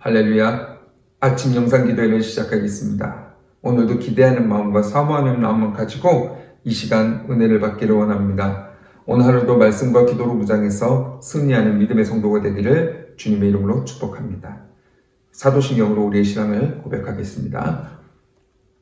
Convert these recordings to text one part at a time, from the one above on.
할렐루야. 아침 영상 기도회를 시작하겠습니다. 오늘도 기대하는 마음과 사모하는 마음을 가지고 이 시간 은혜를 받기를 원합니다. 오늘 하루도 말씀과 기도로 무장해서 승리하는 믿음의 성도가 되기를 주님의 이름으로 축복합니다. 사도신경으로 우리의 신앙을 고백하겠습니다.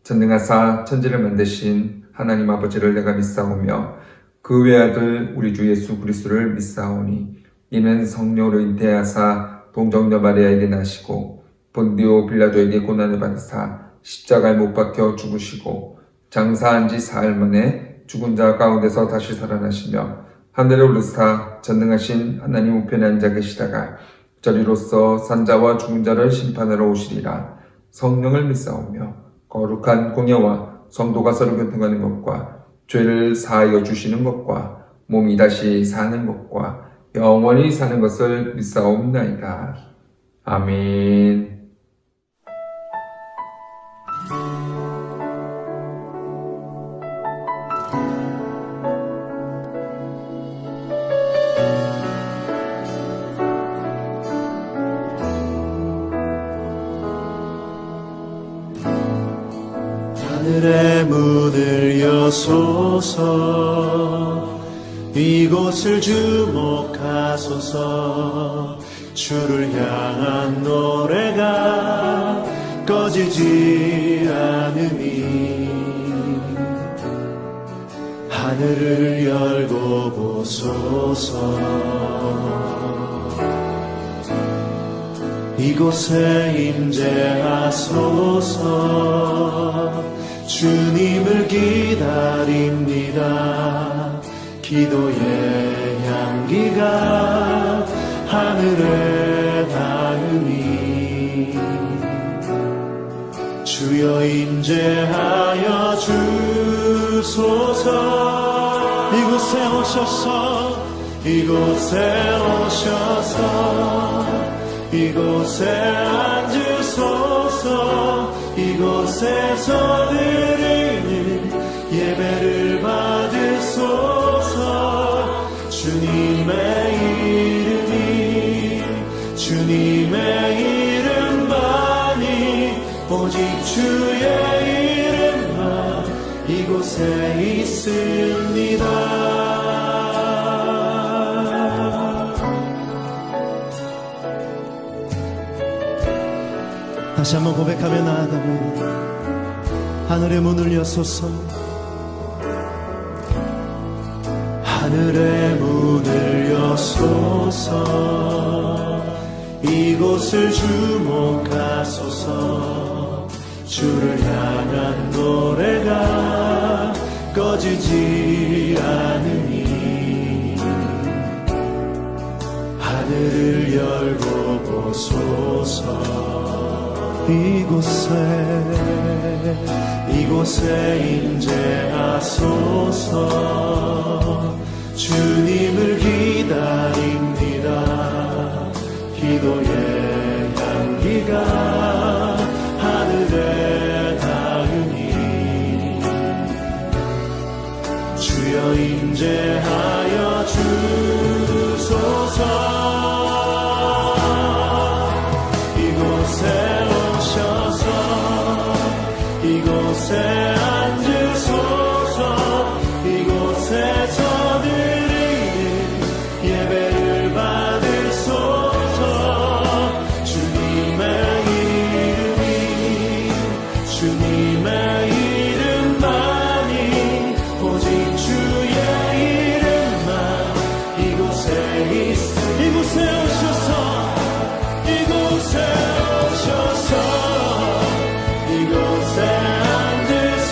전능하사 천지를 만드신 하나님 아버지를 내가 믿사오며 그 외아들 우리 주 예수 그리스도를 믿사오니 이는 성령으로 잉태하사 동정녀 마리아에게 나시고 본디오 빌라도에게 고난을 받으사 십자가에 못 박혀 죽으시고 장사한 지 사흘 만에 죽은 자 가운데서 다시 살아나시며 하늘에 오르사 전능하신 하나님 우편에 앉아 계시다가 저리로서 산자와 죽은 자를 심판하러 오시리라. 성령을 믿사오며 거룩한 공예와 성도가 서로 교통하는 것과 죄를 사하여 주시는 것과 몸이 다시 사는 것과 영원히 사는 것을 믿사옵나이다. 아멘. 하늘의 문을 여소서 이곳을 주목하소서 주를 향한 노래가 꺼지지 않으니 하늘을 열고 보소서 이곳에 임재하소서 주님을 기다립니다. 기도의 향기가 하늘에 닿으니 주여 임재하여 주소서 이곳에 오셔서 이곳에 앉으소서 이곳에서 드리는 예배를 받으소서 주님의 이름만이 오직 주의 이름만 이곳에 있습니다. 다시 한번 고백하며 나아가면 하늘의 문을 여소서 하늘의 문을 여소서 이곳을 주목하소서 주를 향한 노래가 꺼지지 않으니 하늘을 열고 보소서 이곳에 임재하소서 주님을 기다립니다. 기도의 향기가 하늘에 닿으니 주여 임재하여 주소서 이곳에 앉으소서 이곳에서 드리는 예배를 받으소서 주님의 이름만이 오직 주의 이름만 이곳에 오셔서 이곳에 앉으소서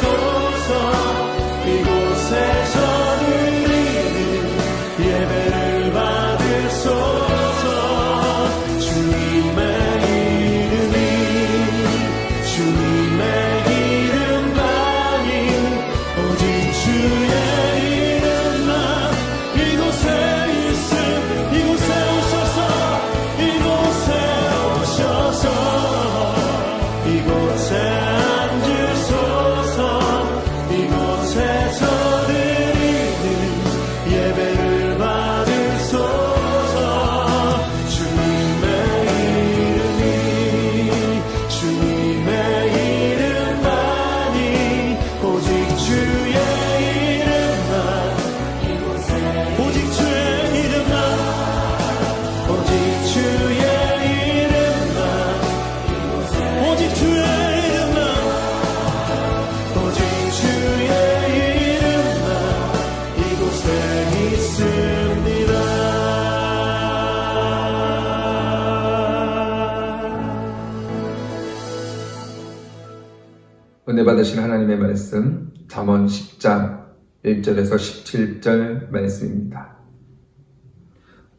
은혜 받으신 하나님의 말씀 잠언 10장 1절에서 17절 말씀입니다.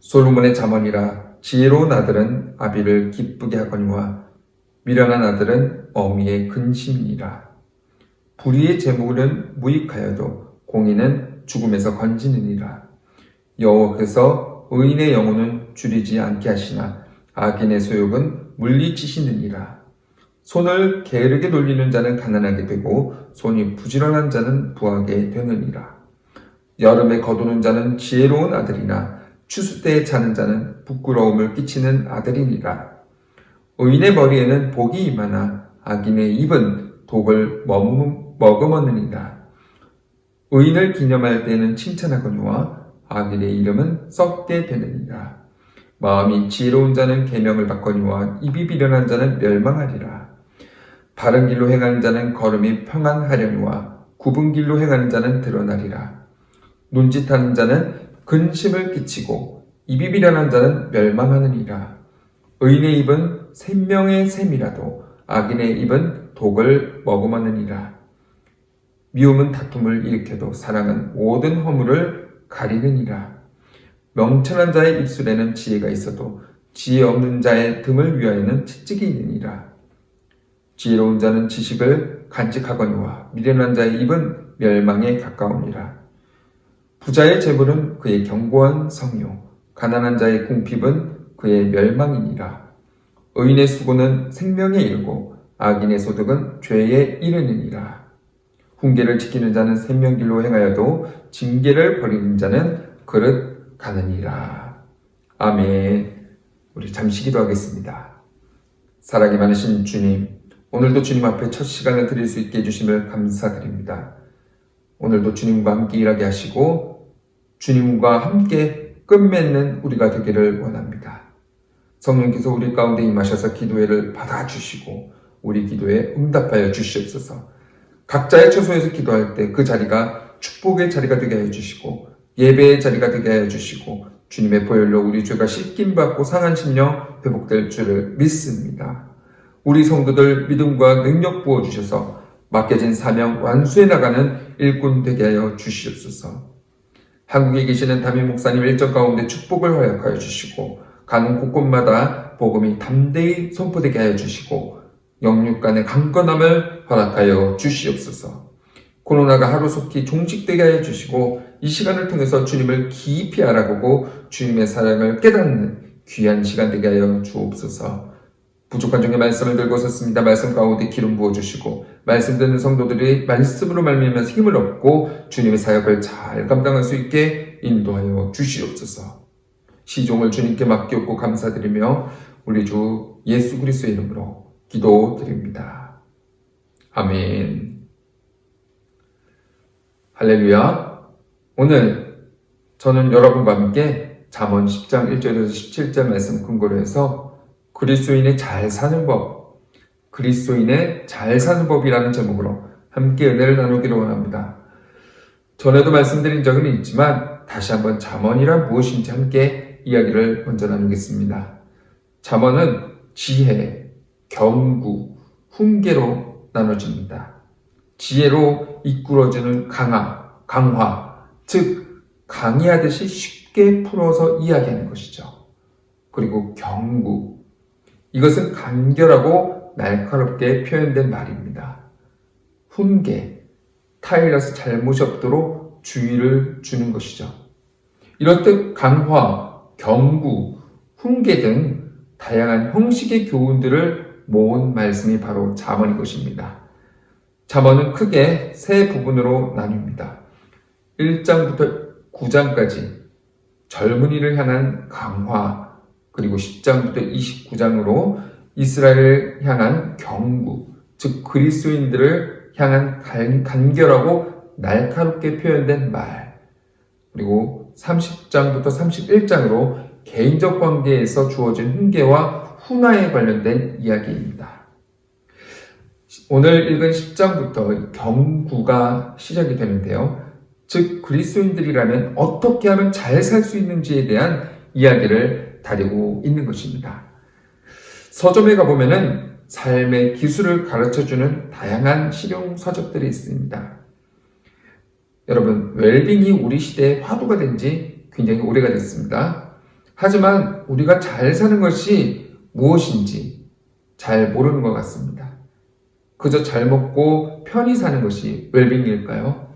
솔로몬의 잠언이라 지혜로운 아들은 아비를 기쁘게 하거니와 미련한 아들은 어미의 근심이니라. 불의의 재물은 무익하여도 공의는 죽음에서 건지느니라. 여호와께서 의인의 영혼은 줄이지 않게 하시나 악인의 소욕은 물리치시느니라. 손을 게으르게 돌리는 자는 가난하게 되고 손이 부지런한 자는 부하게 되느니라. 여름에 거두는 자는 지혜로운 아들이나 추수 때에 자는 자는 부끄러움을 끼치는 아들이니라. 의인의 머리에는 복이 임하나 악인의 입은 독을 머금었느니라. 의인을 기념할 때에는 칭찬하거니와 악인의 이름은 썩게 되느니라. 마음이 지혜로운 자는 계명을 받거니와 입이 비련한 자는 멸망하리라. 바른 길로 행하는 자는 걸음이 평안하려니와 굽은 길로 행하는 자는 드러나리라. 눈짓하는 자는 근심을 끼치고 입이 비련한 자는 멸망하느니라. 의인의 입은 생명의 샘이라도 악인의 입은 독을 머금었느니라. 미움은 다툼을 일으켜도 사랑은 모든 허물을 가리느니라. 명철한 자의 입술에는 지혜가 있어도 지혜 없는 자의 등을 위하여는 채찍이 있느니라. 지혜로운 자는 지식을 간직하거니와 미련한 자의 입은 멸망에 가까우니라. 부자의 재물은 그의 견고한 성이요 가난한 자의 궁핍은 그의 멸망이니라. 의인의 수고는 생명에 이르고 악인의 소득은 죄에 이르느니라. 훈계를 지키는 자는 생명길로 행하여도 징계를 버리는 자는 그릇 가느니라. 아멘. 우리 잠시 기도하겠습니다. 사랑이 많으신 주님, 오늘도 주님 앞에 첫 시간을 드릴 수 있게 해주심을 감사드립니다. 오늘도 주님과 함께 일하게 하시고 주님과 함께 끝맺는 우리가 되기를 원합니다. 성령께서 우리 가운데 임하셔서 기도회를 받아주시고 우리 기도에 응답하여 주시옵소서. 각자의 처소에서 기도할 때 그 자리가 축복의 자리가 되게 하여 주시고 예배의 자리가 되게 하여 주시고 주님의 보혈로 우리 죄가 씻김받고 상한 심령 회복될 줄을 믿습니다. 우리 성도들 믿음과 능력 부어주셔서 맡겨진 사명 완수해 나가는 일꾼 되게 하여 주시옵소서. 한국에 계시는 담임 목사님 일정 가운데 축복을 허락하여 주시고 가는 곳곳마다 복음이 담대히 선포되게 하여 주시고 영육 간의 강건함을 허락하여 주시옵소서. 코로나가 하루속히 종식되게 하여 주시고 이 시간을 통해서 주님을 깊이 알아보고 주님의 사랑을 깨닫는 귀한 시간 되게 하여 주옵소서. 부족한 중에 말씀을 들고 섰습니다. 말씀 가운데 기름 부어주시고 말씀 듣는 성도들이 말씀으로 말미암아서 힘을 얻고 주님의 사역을 잘 감당할 수 있게 인도하여 주시옵소서. 시종을 주님께 맡겼고 감사드리며 우리 주 예수 그리스도의 이름으로 기도드립니다. 아멘. 할렐루야. 오늘 저는 여러분과 함께 잠언 10장 1절에서 17절 말씀 근거로 해서 그리스도인의 잘 사는 법, 그리스도인의 잘 사는 법이라는 제목으로 함께 은혜를 나누기를 원합니다. 전에도 말씀드린 적은 있지만 다시 한번 잠언이란 무엇인지 함께 이야기를 먼저 나누겠습니다. 잠언은 지혜, 경구, 훈계로 나눠집니다. 지혜로 이끌어주는 강화, 즉 강의하듯이 쉽게 풀어서 이야기하는 것이죠. 그리고 경구, 이것은 간결하고 날카롭게 표현된 말입니다. 훈계, 타일러스 잘못이 없도록 주의를 주는 것이죠. 이럴 때 강화, 경구, 훈계 등 다양한 형식의 교훈들을 모은 말씀이 바로 잠언인 것입니다. 잠언은 크게 세 부분으로 나뉩니다. 1장부터 9장까지 젊은이를 향한 강화, 그리고 10장부터 29장으로 이스라엘을 향한 경구, 즉 그리스도인들을 향한 간결하고 날카롭게 표현된 말, 그리고 30장부터 31장으로 개인적 관계에서 주어진 훈계와 훈화에 관련된 이야기입니다. 오늘 읽은 10장부터 경구가 시작이 되는데요. 즉 그리스도인들이라면 어떻게 하면 잘 살 수 있는지에 대한 이야기를 다루고 있는 것입니다. 서점에 가보면은 삶의 기술을 가르쳐주는 다양한 실용 서적들이 있습니다. 여러분, 웰빙이 우리 시대의 화두가 된 지 굉장히 오래가 됐습니다. 하지만 우리가 잘 사는 것이 무엇인지 잘 모르는 것 같습니다. 그저 잘 먹고 편히 사는 것이 웰빙일까요?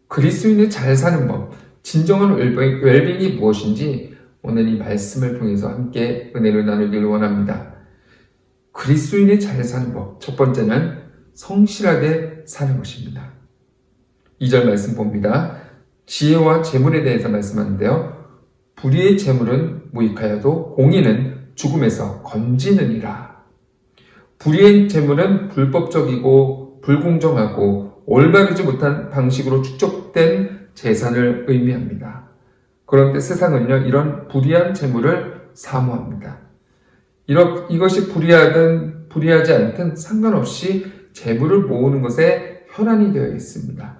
그리스도인의 잘 사는 법, 진정한 웰빙이 무엇인지 오늘 이 말씀을 통해서 함께 은혜를 나누기를 원합니다. 그리스도인의 잘 사는 법, 첫 번째는 성실하게 사는 것입니다. 2절 말씀 봅니다. 지혜와 재물에 대해서 말씀하는데요. 불의의 재물은 무익하여도 공의는 죽음에서 건지느니라. 불의의 재물은 불법적이고 불공정하고 올바르지 못한 방식으로 축적된 재산을 의미합니다. 그런데 세상은요, 이런 불의한 재물을 사모합니다. 이것이 불의하든 불의하지 않든 상관없이 재물을 모으는 것에 혈안이 되어 있습니다.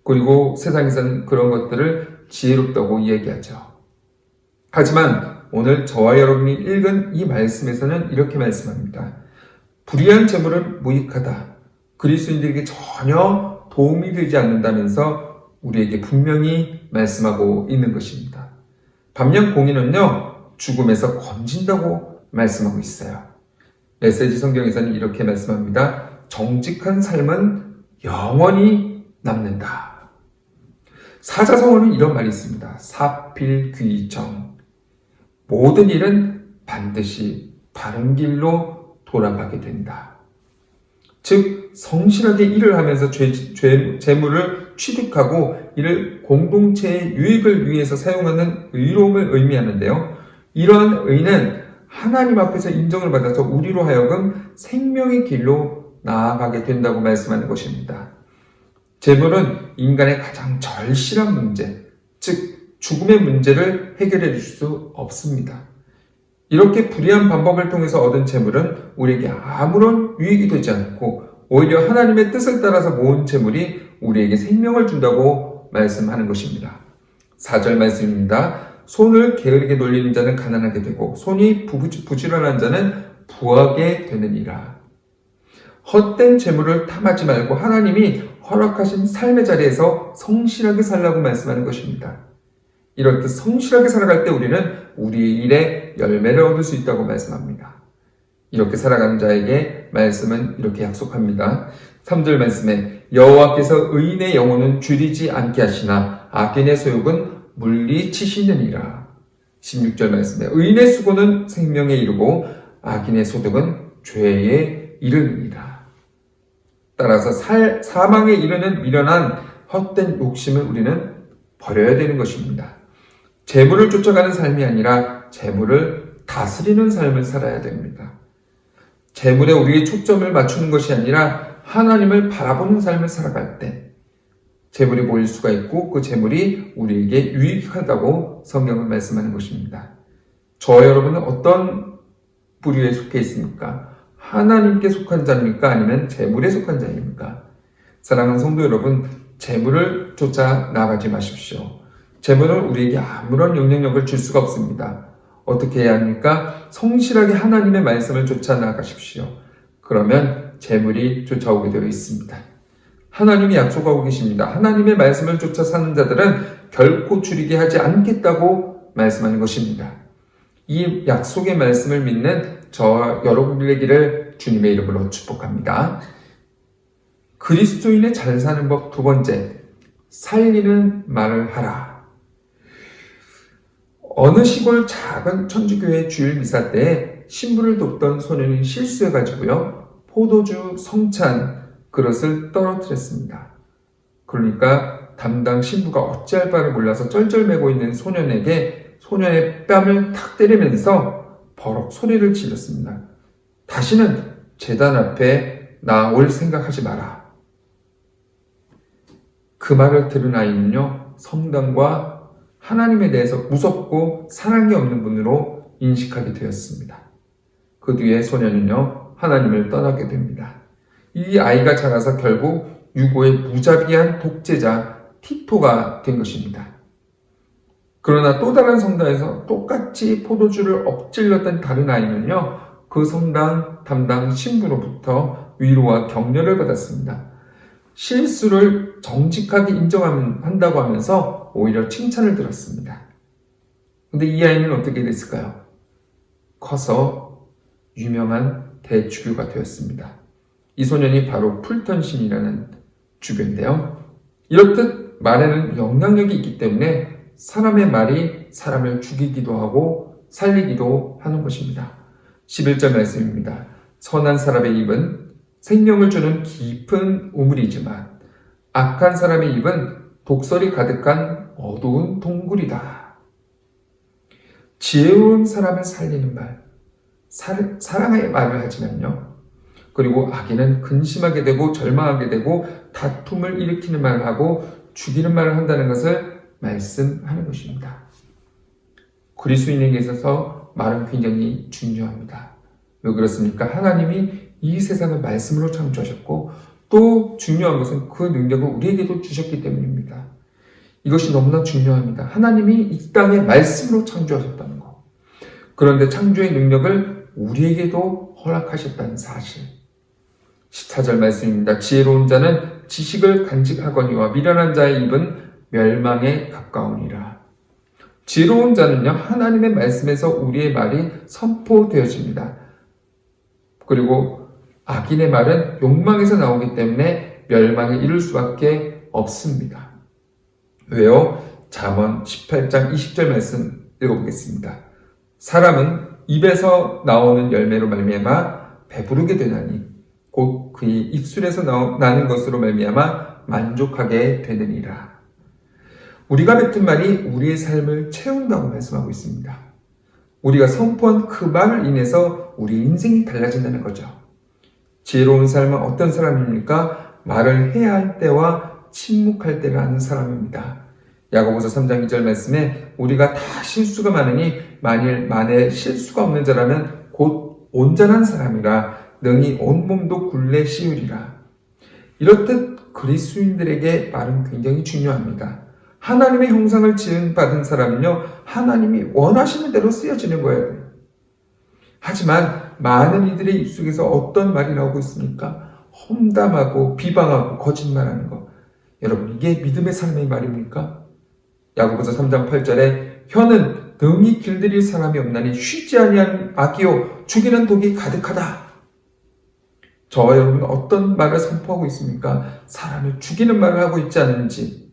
그리고 세상에서는 그런 것들을 지혜롭다고 이야기하죠. 하지만 오늘 저와 여러분이 읽은 이 말씀에서는 이렇게 말씀합니다. 불의한 재물은 무익하다. 그리스도인들에게 전혀 도움이 되지 않는다면서 우리에게 분명히 말씀하고 있는 것입니다. 반면 공의는요, 죽음에서 건진다고 말씀하고 있어요. 메시지 성경에서는 이렇게 말씀합니다. 정직한 삶은 영원히 남는다. 사자성어는 이런 말이 있습니다. 사필귀정. 모든 일은 반드시 바른 길로 돌아가게 된다. 즉 성실하게 일을 하면서 재물을 취득하고 이를 공동체의 유익을 위해서 사용하는 의로움을 의미하는데요. 이러한 의는 하나님 앞에서 인정을 받아서 우리로 하여금 생명의 길로 나아가게 된다고 말씀하는 것입니다. 재물은 인간의 가장 절실한 문제, 즉 죽음의 문제를 해결해 줄 수 없습니다. 이렇게 불의한 방법을 통해서 얻은 재물은 우리에게 아무런 유익이 되지 않고 오히려 하나님의 뜻을 따라서 모은 재물이 우리에게 생명을 준다고 말씀하는 것입니다. 4절 말씀입니다. 손을 게으르게 돌리는 자는 가난하게 되고 손이 부지런한 자는 부하게 되느니라. 헛된 재물을 탐하지 말고 하나님이 허락하신 삶의 자리에서 성실하게 살라고 말씀하는 것입니다. 이렇듯 성실하게 살아갈 때 우리는 우리의 일에 열매를 얻을 수 있다고 말씀합니다. 이렇게 살아가는 자에게 말씀은 이렇게 약속합니다. 3절 말씀에 여호와께서 의인의 영혼은 줄이지 않게 하시나 악인의 소욕은 물리치시느니라. 16절 말씀에 의인의 수고는 생명에 이르고 악인의 소득은 죄에 이르느니라. 따라서 사망에 이르는 미련한 헛된 욕심을 우리는 버려야 되는 것입니다. 재물을 쫓아가는 삶이 아니라 재물을 다스리는 삶을 살아야 됩니다. 재물에 우리의 초점을 맞추는 것이 아니라 하나님을 바라보는 삶을 살아갈 때 재물이 모일 수가 있고 그 재물이 우리에게 유익하다고 성경은 말씀하는 것입니다. 저와 여러분은 어떤 부류에 속해 있습니까? 하나님께 속한 자입니까? 아니면 재물에 속한 자입니까? 사랑하는 성도 여러분, 재물을 쫓아 나가지 마십시오. 재물은 우리에게 아무런 영향력을 줄 수가 없습니다. 어떻게 해야 합니까? 성실하게 하나님의 말씀을 쫓아 나가십시오. 그러면 재물이 쫓아오게 되어 있습니다. 하나님이 약속하고 계십니다. 하나님의 말씀을 쫓아 사는 자들은 결코 줄이게 하지 않겠다고 말씀하는 것입니다. 이 약속의 말씀을 믿는 저와 여러분들 되기를 주님의 이름으로 축복합니다. 그리스도인의 잘 사는 법 두 번째, 살리는 말을 하라. 어느 시골 작은 천주교회 주일 미사 때 신부를 돕던 소년이 실수해가지고요, 포도주 성찬 그릇을 떨어뜨렸습니다. 그러니까 담당 신부가 어찌할 바를 몰라서 쩔쩔매고 있는 소년에게 소년의 뺨을 탁 때리면서 버럭 소리를 질렀습니다. 다시는 제단 앞에 나올 생각하지 마라. 그 말을 들은 아이는요, 성당과 하나님에 대해서 무섭고 사랑이 없는 분으로 인식하게 되었습니다. 그 뒤에 소년은요, 하나님을 떠나게 됩니다. 이 아이가 자라서 결국 유고의 무자비한 독재자 티토가 된 것입니다. 그러나 또 다른 성당에서 똑같이 포도주를 엎질렀던 다른 아이는요, 그 그 성당 담당 신부로부터 위로와 격려를 받았습니다. 실수를 정직하게 인정한다고 하면서 오히려 칭찬을 들었습니다. 근데 이 아이는 어떻게 됐을까요? 커서 유명한 대주교가 되었습니다. 이 소년이 바로 풀턴 신이라는 주교인데요. 이렇듯 말에는 영향력이 있기 때문에 사람의 말이 사람을 죽이기도 하고 살리기도 하는 것입니다. 11절 말씀입니다. 선한 사람의 입은 생명을 주는 깊은 우물이지만 악한 사람의 입은 독설이 가득한 어두운 동굴이다. 지혜로운 사람을 살리는 말, 사랑의 말을 하지만요. 그리고 악인은 근심하게 되고 절망하게 되고 다툼을 일으키는 말을 하고 죽이는 말을 한다는 것을 말씀하는 것입니다. 그리스도인에게 있어서 말은 굉장히 중요합니다. 왜 그렇습니까? 하나님이 이 세상을 말씀으로 창조하셨고 또 중요한 것은 그 능력을 우리에게도 주셨기 때문입니다. 이것이 너무나 중요합니다. 하나님이 이 땅에 말씀으로 창조하셨다는 것. 그런데 창조의 능력을 우리에게도 허락하셨다는 사실. 14절 말씀입니다. 지혜로운 자는 지식을 간직하거니와 미련한 자의 입은 멸망에 가까우니라. 지혜로운 자는요, 하나님의 말씀에서 우리의 말이 선포되어집니다. 그리고 악인의 말은 욕망에서 나오기 때문에 멸망에 이를 수밖에 없습니다. 왜요? 잠언 18장 20절 말씀 읽어보겠습니다. 사람은 입에서 나오는 열매로 말미암아 배부르게 되나니 곧 그의 입술에서 나는 것으로 말미암아 만족하게 되느니라. 우리가 뱉은 말이 우리의 삶을 채운다고 말씀하고 있습니다. 우리가 선포한 그 말을 인해서 우리 인생이 달라진다는 거죠. 지혜로운 삶은 어떤 사람입니까? 말을 해야 할 때와 침묵할 때를 아는 사람입니다. 야고보서 3장 2절 말씀에 우리가 다 실수가 많으니 만일 만에 실수가 없는 자라면 곧 온전한 사람이라 능히 온몸도 굴레 씌우리라. 이렇듯 그리스도인들에게 말은 굉장히 중요합니다. 하나님의 형상을 지음받은 사람은요, 하나님이 원하시는 대로 쓰여지는 거예요. 하지만 많은 이들의 입속에서 어떤 말이 나오고 있습니까? 험담하고 비방하고 거짓말하는 것. 여러분, 이게 믿음의 삶의 말입니까? 야고보서 3장 8절에 혀는 능히 길들일 사람이 없나니 쉬지 아니한 악이요 죽이는 독이 가득하다. 저와 여러분은 어떤 말을 선포하고 있습니까? 사람을 죽이는 말을 하고 있지 않은지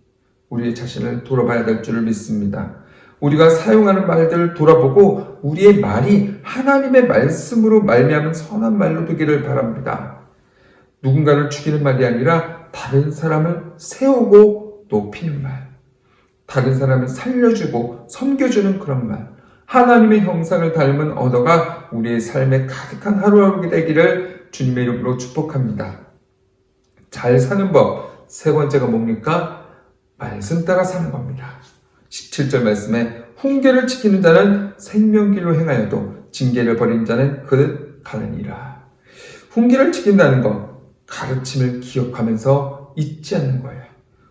우리의 자신을 돌아봐야 될 줄을 믿습니다. 우리가 사용하는 말들을 돌아보고 우리의 말이 하나님의 말씀으로 말미암은 선한 말로 되기를 바랍니다. 누군가를 죽이는 말이 아니라 다른 사람을 세우고 높이는 말, 다른 사람을 살려주고 섬겨주는 그런 말, 하나님의 형상을 닮은 언어가 우리의 삶에 가득한 하루하루가 되기를 주님의 이름으로 축복합니다. 잘 사는 법, 세 번째가 뭡니까? 말씀 따라 사는 겁니다. 17절 말씀에 훈계를 지키는 자는 생명길로 행하여도 징계를 버린 자는 그릇 가느니라. 훈계를 지킨다는 것, 가르침을 기억하면서 잊지 않는 거예요.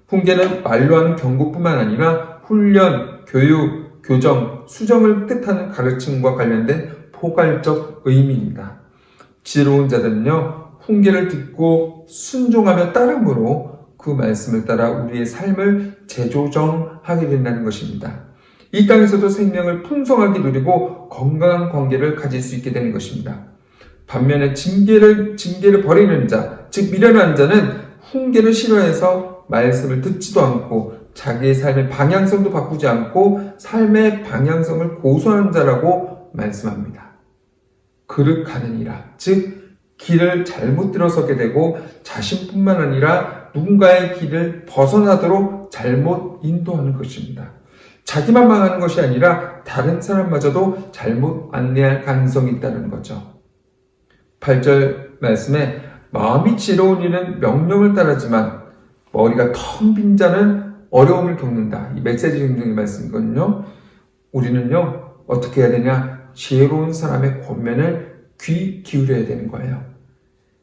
훈계는 말로 하는 경고뿐만 아니라 훈련, 교육, 교정, 수정을 뜻하는 가르침과 관련된 포괄적 의미입니다. 지혜로운 자들은요, 훈계를 듣고 순종하며 따름으로 그 말씀을 따라 우리의 삶을 재조정하게 된다는 것입니다. 이 땅에서도 생명을 풍성하게 누리고 건강한 관계를 가질 수 있게 되는 것입니다. 반면에 징계를 버리는 자, 즉 미련한 자는 훈계를 싫어해서 말씀을 듣지도 않고 자기의 삶의 방향성도 바꾸지 않고 삶의 방향성을 고수하는 자라고 말씀합니다. 그릇 가느니라, 즉 길을 잘못 들어서게 되고 자신뿐만 아니라 누군가의 길을 벗어나도록 잘못 인도하는 것입니다. 자기만 망하는 것이 아니라 다른 사람마저도 잘못 안내할 가능성이 있다는 거죠. 8절 말씀에 마음이 지혜로운 이는 명령을 따르지만 머리가 텅 빈 자는 어려움을 겪는다. 이 메시지 성경의 말씀이거든요. 우리는요, 어떻게 해야 되냐? 지혜로운 사람의 권면을 귀 기울여야 되는 거예요.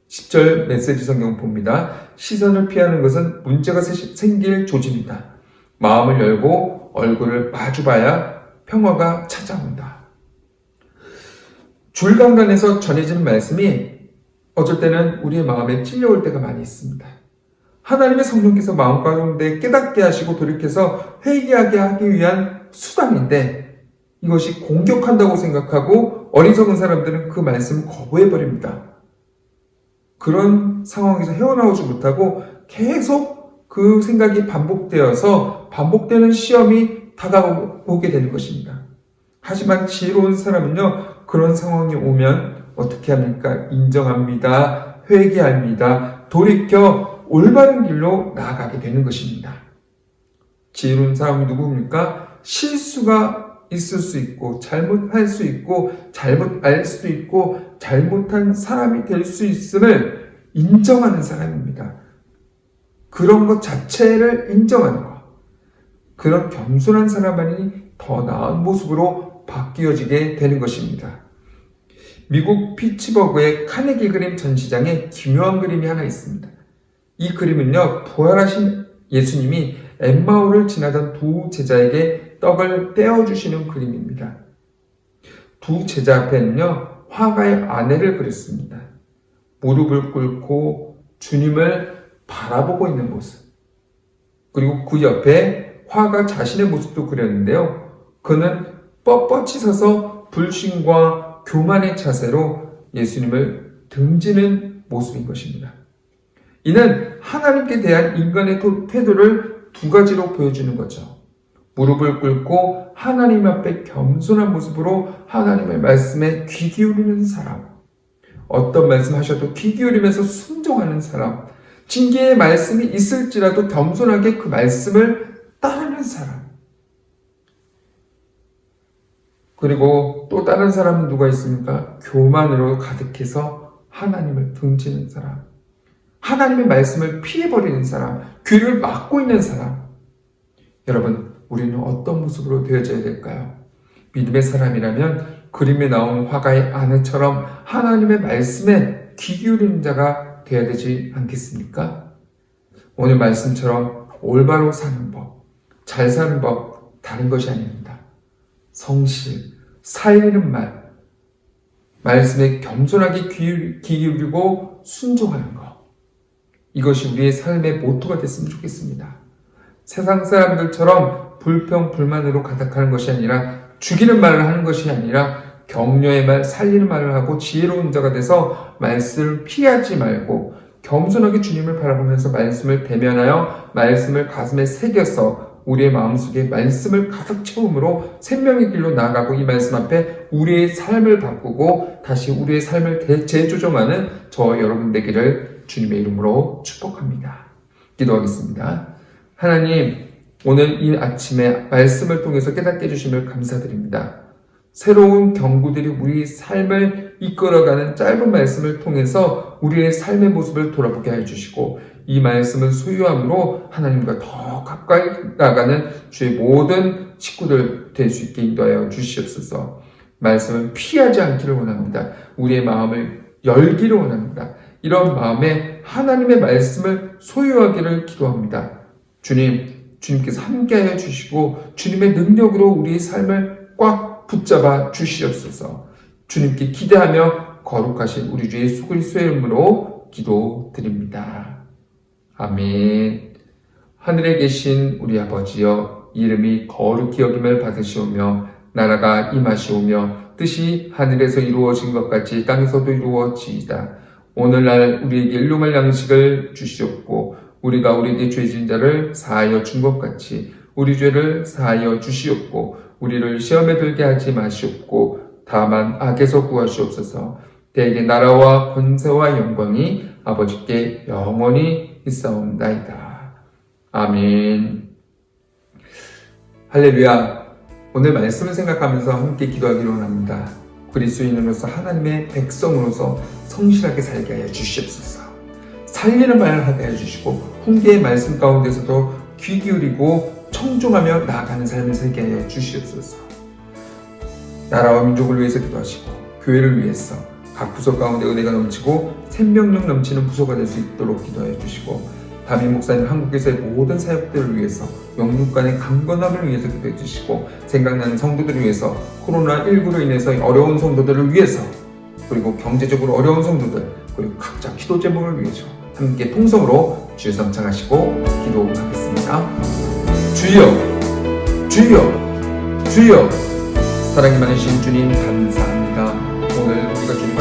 10절 메시지 성경 봅니다. 시선을 피하는 것은 문제가 생길 조짐이다. 마음을 열고 얼굴을 마주봐야 평화가 찾아온다. 줄간간에서 전해지는 말씀이 어쩔 때는 우리의 마음에 찔려올 때가 많이 있습니다. 하나님의 성령께서 마음 가운데 깨닫게 하시고 돌이켜서 회개하게 하기 위한 수단인데 이것이 공격한다고 생각하고 어리석은 사람들은 그 말씀을 거부해버립니다. 그런 상황에서 헤어나오지 못하고 계속 그 생각이 반복되어서 반복되는 시험이 다가오게 되는 것입니다. 하지만 지혜로운 사람은요, 그런 상황이 오면 어떻게 합니까? 인정합니다. 회개합니다. 돌이켜 올바른 길로 나아가게 되는 것입니다. 지혜로운 사람은 누구입니까? 실수가 있을 수 있고 잘못할 수 있고 잘못 알 수도 있고 잘못한 사람이 될 수 있음을 인정하는 사람입니다. 그런 것 자체를 인정하는 것. 그런 겸손한 사람만이 더 나은 모습으로 바뀌어지게 되는 것입니다. 미국 피츠버그의 카네기 그림 전시장에 기묘한 그림이 하나 있습니다. 이 그림은요, 부활하신 예수님이 엠마오를 지나던 두 제자에게 떡을 떼어주시는 그림입니다. 두 제자 앞에는요, 화가의 아내를 그렸습니다. 무릎을 꿇고 주님을 바라보고 있는 모습. 그리고 그 옆에 화가 자신의 모습도 그렸는데요. 그는 뻣뻣이 서서 불신과 교만의 자세로 예수님을 등지는 모습인 것입니다. 이는 하나님께 대한 인간의 태도를 두 가지로 보여주는 거죠. 무릎을 꿇고 하나님 앞에 겸손한 모습으로 하나님의 말씀에 귀 기울이는 사람. 어떤 말씀 하셔도 귀 기울이면서 순종하는 사람. 징계의 말씀이 있을지라도 겸손하게 그 말씀을 따르는 사람. 그리고 또 다른 사람은 누가 있습니까? 교만으로 가득해서 하나님을 등지는 사람. 하나님의 말씀을 피해버리는 사람. 귀를 막고 있는 사람. 여러분, 우리는 어떤 모습으로 되어져야 될까요? 믿음의 사람이라면 그림에 나온 화가의 아내처럼 하나님의 말씀에 귀 기울이는 자가 되어야 되지 않겠습니까? 오늘 말씀처럼 올바로 사는 법, 잘 사는 법 다른 것이 아닙니다. 성실, 살리는 말, 말씀에 겸손하게 귀 기울이고 순종하는 것. 이것이 우리의 삶의 모토가 됐으면 좋겠습니다. 세상 사람들처럼 불평, 불만으로 가득하는 것이 아니라 죽이는 말을 하는 것이 아니라 격려의 말, 살리는 말을 하고 지혜로운 자가 돼서 말씀을 피하지 말고 겸손하게 주님을 바라보면서 말씀을 대면하여 말씀을 가슴에 새겨서 우리의 마음속에 말씀을 가득 채움으로 생명의 길로 나아가고 이 말씀 앞에 우리의 삶을 바꾸고 다시 우리의 삶을 재조정하는 저와 여러분 되기를 주님의 이름으로 축복합니다. 기도하겠습니다. 하나님, 오늘 이 아침에 말씀을 통해서 깨닫게 해주심을 감사드립니다. 새로운 경구들이 우리 삶을 이끌어가는 짧은 말씀을 통해서 우리의 삶의 모습을 돌아보게 해주시고 이 말씀을 소유함으로 하나님과 더 가까이 나가는 주의 모든 식구들 될 수 있게 인도하여 주시옵소서. 말씀을 피하지 않기를 원합니다. 우리의 마음을 열기를 원합니다. 이런 마음에 하나님의 말씀을 소유하기를 기도합니다. 주님께서 함께하여 주시고 주님의 능력으로 우리의 삶을 꽉 붙잡아 주시옵소서. 주님께 기대하며 거룩하신 우리 주 예수 그리스도의 이름으로 기도드립니다. 아멘. 하늘에 계신 우리 아버지여, 이름이 거룩히 여김을 받으시오며 나라가 임하시오며 뜻이 하늘에서 이루어진 것 같이 땅에서도 이루어지이다. 오늘날 우리에게 일용할 양식을 주시옵고 우리가 우리에게 죄진 자를 사하여 준 것 같이 우리 죄를 사하여 주시옵고 우리를 시험에 들게 하지 마시옵고 다만 악에서 구하시옵소서. 대개 나라와 권세와 영광이 아버지께 영원히 있사옵나이다. 아멘. 할렐루야. 오늘 말씀을 생각하면서 함께 기도하기로 합니다. 그리스도인으로서 하나님의 백성으로서 성실하게 살게 하여 주시옵소서. 살리는 말을 하게 해주시고 훈계의 말씀 가운데서도 귀 기울이고 청종하며 나아가는 삶을 살게 하여 주시옵소서. 나라와 민족을 위해서 기도하시고 교회를 위해서 각 부서 가운데 은혜가 넘치고 생명력 넘치는 부서가 될 수 있도록 기도하여 주시고 담임 목사님 한국에서의 모든 사역들을 위해서 영육 간의 강건함을 위해서 기도해 주시고 생각나는 성도들을 위해서 코로나19로 인해서 어려운 성도들을 위해서 그리고 경제적으로 어려운 성도들, 그리고 각자 기도 제목을 위해서 함께 통성으로 주여 삼창하시고 기도하겠습니다. 주여, 주여, 주여. 사랑이 많으신 주님 감사합니다. 오늘 우리가 주님과